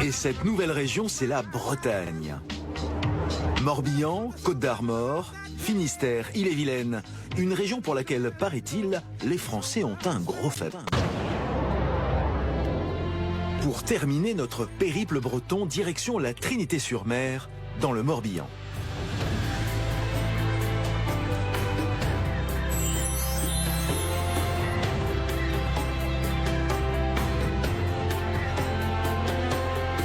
Et cette nouvelle région, c'est la Bretagne. Morbihan, Côte d'Armor, Finistère, Ille-et-Vilaine. Une région pour laquelle, paraît-il, les Français ont un gros faible. Pour terminer notre périple breton, direction la Trinité-sur-Mer, dans le Morbihan.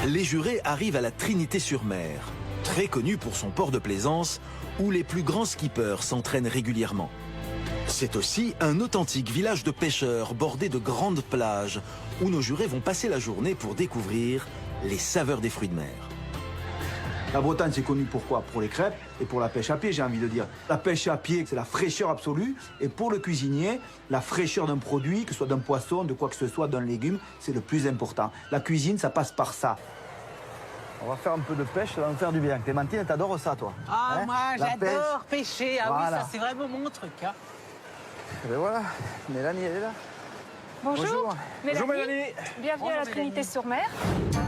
Les jurés arrivent à la Trinité-sur-Mer, très connue pour son port de plaisance, où les plus grands skippers s'entraînent régulièrement. C'est aussi un authentique village de pêcheurs bordé de grandes plages, où nos jurés vont passer la journée pour découvrir les saveurs des fruits de mer. La Bretagne, c'est connu pour quoi? Pour les crêpes et pour la pêche à pied, j'ai envie de dire. La pêche à pied, c'est la fraîcheur absolue. Et pour le cuisinier, la fraîcheur d'un produit, que ce soit d'un poisson, de quoi que ce soit, d'un légume, c'est le plus important. La cuisine, ça passe par ça. On va faire un peu de pêche, ça va me faire du bien. Clémentine, t'adores ça, toi? Ah, moi, j'adore pêcher. Ah voilà. oui, ça, c'est vraiment mon truc. Hein. Et voilà, Mélanie, elle est là. Bonjour. Bonjour. Mélanie. Bonjour, Mélanie. Bienvenue à la Trinité-sur-Mer.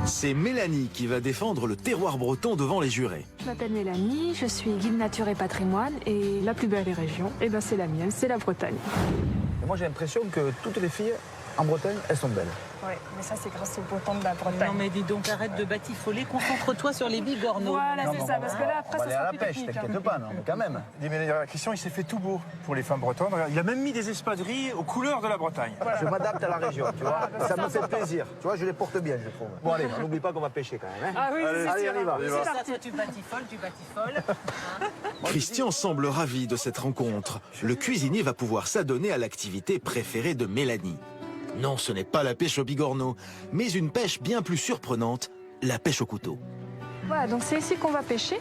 C'est Mélanie qui va défendre le terroir breton devant les jurés. Je m'appelle Mélanie, je suis guide nature et patrimoine et la plus belle région, eh ben, c'est la mienne, c'est la Bretagne. Et moi, j'ai l'impression que toutes les filles en Bretagne, elles sont belles. Oui, mais ça c'est grâce au beau temps de la Bretagne. Non, mais dis donc, arrête de batifoler, concentre-toi sur les bigorneaux. Voilà, c'est ça, parce que là, après, on va aller ça à sera la plus pêche, technique. t'inquiète pas, non, mais quand même. Dis, mais Christian, il s'est fait tout beau pour les femmes bretonnes. Il a même mis des espadrilles aux couleurs de la Bretagne. Je m'adapte à la région, tu vois. Ça me fait plaisir. Tu vois, je les porte bien, je trouve. Bon, allez, on n'oublie pas qu'on va pêcher quand même. Hein. Ah oui, c'est Allez, sûr. on y va. C'est Ça, parti. toi, tu batifoles. Christian semble ravi de cette rencontre. Le cuisinier va pouvoir s'adonner à l'activité préférée de Mélanie. Non, ce n'est pas la pêche au bigorneau, mais une pêche bien plus surprenante, la pêche au couteau. Voilà, donc c'est ici qu'on va pêcher.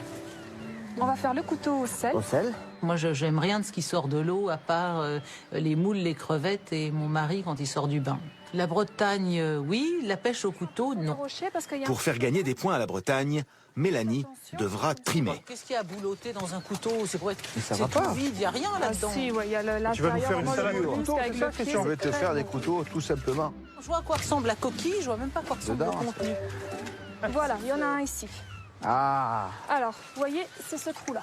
On va faire le couteau au sel. Au sel. Moi, j'aime rien de ce qui sort de l'eau, à part les moules, les crevettes et mon mari quand il sort du bain. La Bretagne, oui. La pêche au couteau, non. Rocher, parce qu'il y a Pour faire gagner des points à la Bretagne, Mélanie devra trimer. Qu'est-ce qu'il y a à boulotter dans un couteau? C'est pour être... ça c'est va pas. tout vide, il n'y a rien Ah, là-dedans. si, ouais, il y a l'intérieur. Tu vas nous faire une moi, salade le au muscle couteau, avec c'est le ça, pied, Christian? Je vais te c'est faire très des bon. couteaux, tout simplement. Je vois à quoi ressemble la coquille, je vois même pas à quoi ressemble Dedans. le contenu. Voilà, il y en a un ici. Ah. Alors, vous voyez, c'est ce trou-là.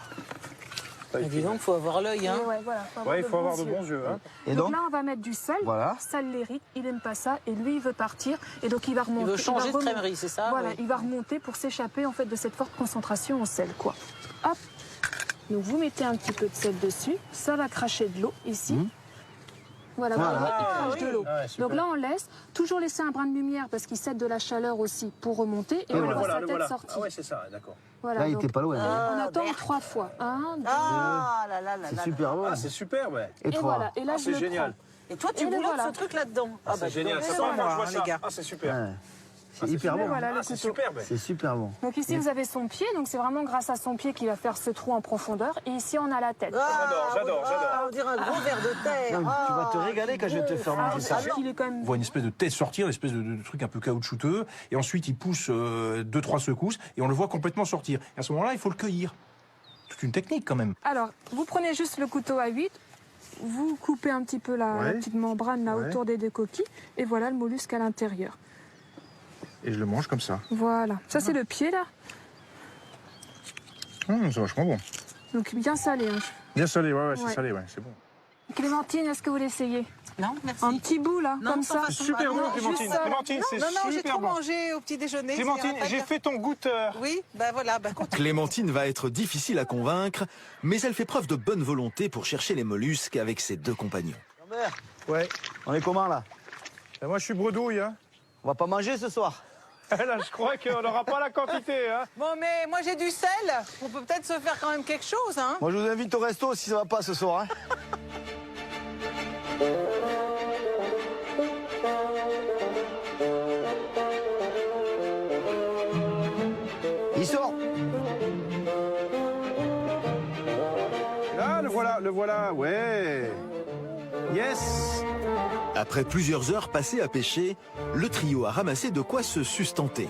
Ah, dis donc, faut avoir l'œil, hein. Et ouais, voilà, Ouais, il faut avoir de yeux. bons yeux. Hein. Et Donc donc là, on va mettre du sel. Voilà. Ça l'irrite, il aime pas ça, et lui, il veut partir, et donc il va remonter. Il veut changer de va remonter. crèmerie, c'est ça? Voilà, Oui. il va remonter pour s'échapper en fait de cette forte concentration en sel, quoi. Hop. Donc vous mettez un petit peu de sel dessus, ça va cracher de l'eau ici. Voilà, Voilà. il crache oui. de l'eau. Ah ouais, super. Donc là, on laisse toujours laisser un brin de lumière parce qu'il cède de la chaleur aussi pour remonter, et on voit sa tête sortie. Ah ouais, c'est ça, d'accord. Voilà, Là, il donc, était pas loin. hein. on attend 3 fois. 1, 2, Ah là là là C'est là. super bon. Ah, c'est super, ouais. Et et 3. voilà. Et là, Ah, je c'est le génial. prends. Et toi, tu Et le boulottes voilà. ce truc là-dedans. Ah, c'est génial. Ça et sent voilà. moi, je vois les ça. gars. Ah, c'est super. Ouais. C'est hyper Et bon. voilà le Ah, c'est couteau. superbe. C'est super bon. Donc ici, vous avez son pied, donc c'est vraiment grâce à son pied qu'il va faire ce trou en profondeur. Et ici, on a la tête. J'adore. On dirait un gros verre de terre. Non, tu vas te régaler quand je vais te faire manger ça. Il est quand même On voit une espèce de tête sortir, une espèce de truc un peu caoutchouteux, et ensuite il pousse 2-3 secousses, et on le voit complètement sortir. Et à ce moment-là, il faut le cueillir. Toute une technique quand même. Alors, vous prenez juste le couteau à 8, vous coupez un petit peu la petite membrane là autour des deux coquilles, et voilà le mollusque à l'intérieur. Et je le mange comme ça. Voilà. Ça, c'est le pied là. C'est vachement bon. Donc bien salé. Hein. Bien salé, ouais, c'est Ouais. salé, ouais, c'est bon. Clémentine, est-ce que vous l'essayez? Non, merci. Un petit bout là, Non, comme pas ça. façon- Super bon, non, Clémentine. juste ça. Clémentine, c'est Non, j'ai super trop bon. mangé au petit déjeuner. Clémentine, c'est un j'ai tailleur. fait ton goûteur. Oui, ben voilà, ben continue. Clémentine va être difficile à convaincre, mais elle fait preuve de bonne volonté pour chercher les mollusques avec ses deux compagnons. Jean-Bert, Ouais. on est comment là? Et moi, je suis bredouille, hein. On va pas manger ce soir? Là, je crois qu'on n'aura pas la quantité, hein. Bon, mais moi j'ai du sel. On peut peut-être se faire quand même quelque chose, hein. Moi, je vous invite au resto si ça va pas ce soir. Hein. Il sort. Là, le voilà, ouais. Yes. Après plusieurs heures passées à pêcher, le trio a ramassé de quoi se sustenter.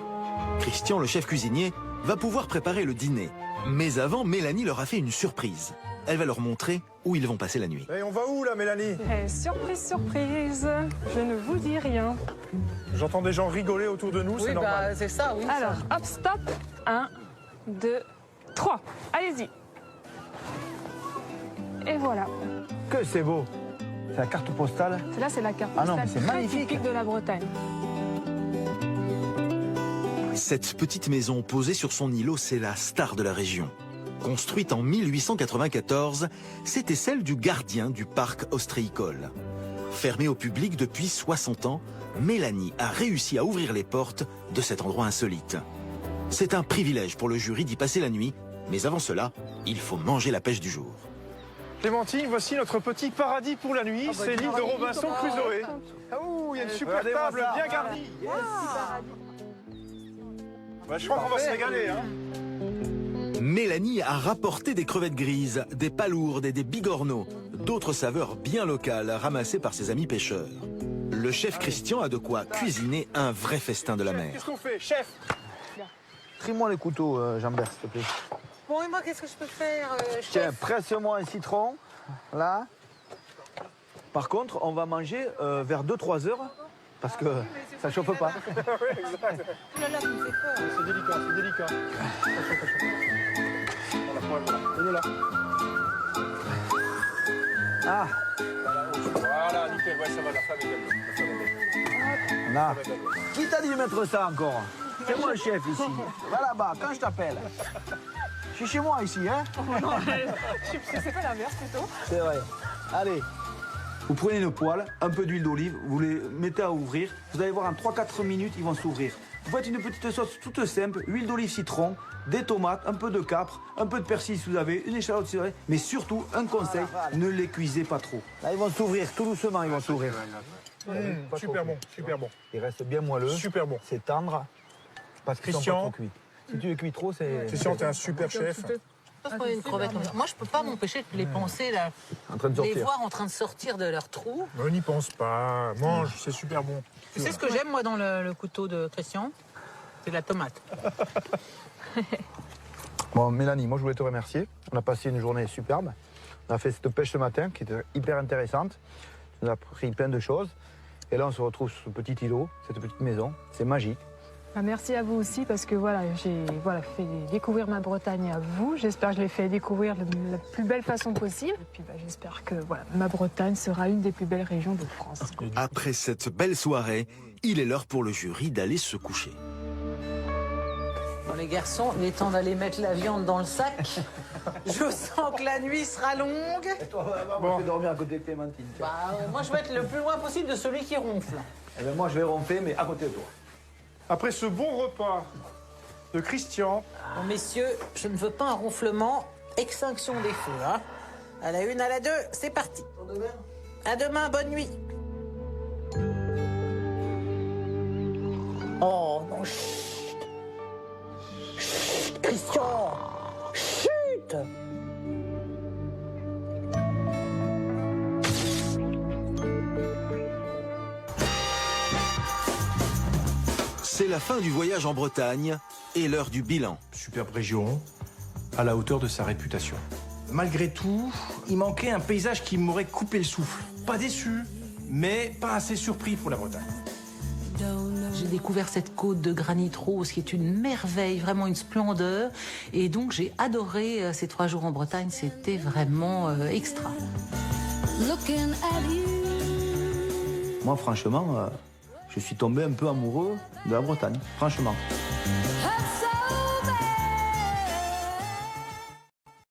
Christian, le chef cuisinier, va pouvoir préparer le dîner. Mais avant, Mélanie leur a fait une surprise. Elle va leur montrer où ils vont passer la nuit. Et on va où là, Mélanie? Surprise, surprise, je ne vous dis rien. J'entends des gens rigoler autour de nous, c'est normal. c'est ça, oui. Alors, hop, stop. 1, 2, 3. Allez-y. Et voilà. Que c'est beau. C'est la carte postale. Là, c'est la carte Ah non, postale mais c'est très magnifique. typique de la Bretagne. Cette petite maison posée sur son îlot, c'est la star de la région. Construite en 1894, c'était celle du gardien du parc ostréicole. Fermée au public depuis 60 ans, Mélanie a réussi à ouvrir les portes de cet endroit insolite. C'est un privilège pour le jury d'y passer la nuit, mais avant cela, il faut manger la pêche du jour. Clémentine, voici notre petit paradis pour la nuit, c'est l'île de Robinson Crusoe. Ah ouh, il y a une super table bien garnie. Bah, je crois qu'on va se régaler. Hein. Mélanie a rapporté des crevettes grises, des palourdes et des bigorneaux, d'autres saveurs bien locales ramassées par ses amis pêcheurs. Le chef Christian a de quoi cuisiner un vrai festin de la mer. Qu'est-ce qu'on fait, chef? Trie-moi les couteaux, Jean-Bert, s'il te plaît. Bon, et moi, qu'est-ce que je peux faire, Tiens, presse-moi un citron, là. Par contre, on va manger vers 2-3 heures, parce que ça chauffe pas. Oh là là, vous me faites peur. C'est délicat, c'est délicat. Voilà, là. Ah, Voilà, nickel, ouais, ça va, la femme est belle. là. Qui t'a dit de mettre ça encore? C'est moi le chef ici. Va là-bas, quand je t'appelle. Je suis chez moi ici, hein? C'est pas l'inverse plutôt. C'est vrai. Allez. Vous prenez une poêle, un peu d'huile d'olive, vous les mettez à ouvrir. Vous allez voir, en 3-4 minutes, ils vont s'ouvrir. Vous faites une petite sauce toute simple, huile d'olive, citron, des tomates, un peu de capre, un peu de persil si vous avez, une échalote si vous avez. Mais surtout, un conseil, ne les cuisez pas trop. Là, ils vont s'ouvrir, tout doucement, ils vont s'ouvrir. Super bon, super bon. Ils restent bien moelleux. Super bon. C'est tendre, parce qu'ils sont Christian. pas trop cuits. Si tu les cuis trop, c'est... Christian, t'es un super chef. Une crevette. Moi, je peux pas m'empêcher de les penser, là, En train de les sortir. voir en train de sortir de leur trou. On n'y pense pas. Mange, c'est super bon. Tu sais ce que j'aime, moi, dans le couteau de Christian? C'est la tomate. Bon, Mélanie, moi je voulais te remercier. On a passé une journée superbe. On a fait cette pêche ce matin qui était hyper intéressante. On a appris plein de choses. Et là, on se retrouve sur ce petit îlot, cette petite maison. C'est magique. Merci à vous aussi parce que voilà, j'ai fait découvrir ma Bretagne à vous. J'espère que je l'ai fait découvrir de la plus belle façon possible. Et puis j'espère que voilà, ma Bretagne sera une des plus belles régions de France. Après cette belle soirée, il est l'heure pour le jury d'aller se coucher. Bon, les garçons, il est temps d'aller mettre la viande dans le sac. Je sens que la nuit sera longue. Et toi, on va dormir à côté de Clémentine. Moi, je vais être le plus loin possible de celui qui ronfle. Eh ben, moi, je vais ronfler, mais à côté de toi. Après ce bon repas de Christian, Bon, messieurs, je ne veux pas un ronflement. Extinction des feux, hein. À la 1, à la 2, c'est parti. À demain, bonne nuit. Oh non, chut. Chut, Christian. Chut. C'est la fin du voyage en Bretagne et l'heure du bilan. superbe région, à la hauteur de sa réputation. Malgré tout, il manquait un paysage qui m'aurait coupé le souffle. Pas déçu, mais pas assez surpris pour la Bretagne. J'ai découvert cette côte de granit rose qui est une merveille, vraiment une splendeur. Et donc j'ai adoré ces 3 jours en Bretagne, c'était vraiment extra. Moi, franchement, je suis tombé un peu amoureux de la Bretagne. Franchement. That's so